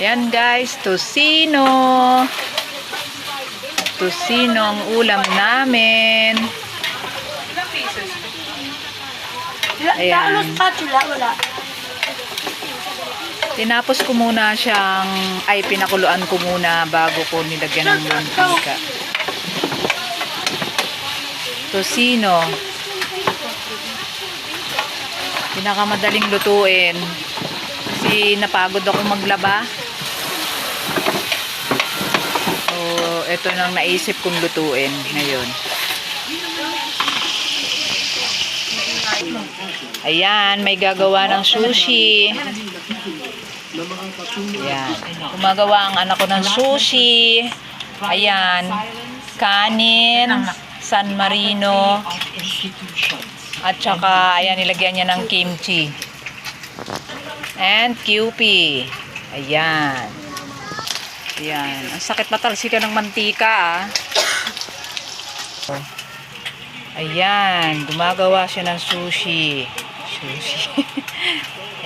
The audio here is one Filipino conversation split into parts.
Yan guys, tosino. Tosino ang ulam namin. Ilang pieces? Ayan. Wala. Tinapos ko muna siyang, pinakuluan ko muna bago ko nilagyan ng mantika. Tosino. Pinakamadaling lutuin. Kasi napagod ako maglaba. So, ito nang naisip kong lutuin ngayon. Ayan, may gagawa ng sushi. Ayan. Gumagawa ang anak ko ng sushi. Ayan. Kanin, San Marino. At saka, ayan, nilagyan niya ng kimchi. And QP. Ayan. Ayan. Ang sakit matalsika ng mantika, Ayan. Gumagawa siya ng sushi.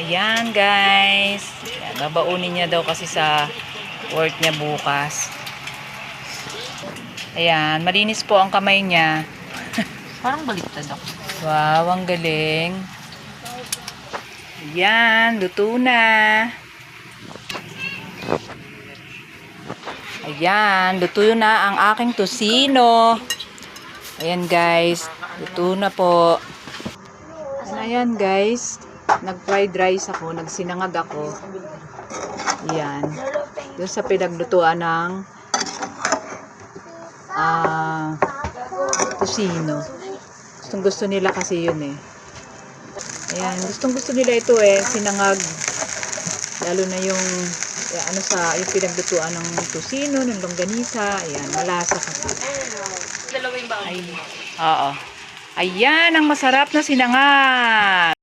Ayan, guys. Ayan, babaunin niya daw kasi sa work niya bukas. Ayan. Malinis po ang kamay niya. Parang baliktad ako. Wow, ang galing. Ayan, luto na. Ayan, luto na ang aking tosino. Ayan guys, luto na po. Ayan guys, nag-fried rice ako, nagsinangag ako. Ayan, doon sa pinaglutuan ng tosino. Gustong gusto nila kasi yun Ayan, gustong gusto nila ito sinangag. Lalo na yung yung pinaglutuan ng tosino, ng longganisa. Ayan, malasa kasi. Dalawang ba? Oo. Ayan, ang masarap na sinangag.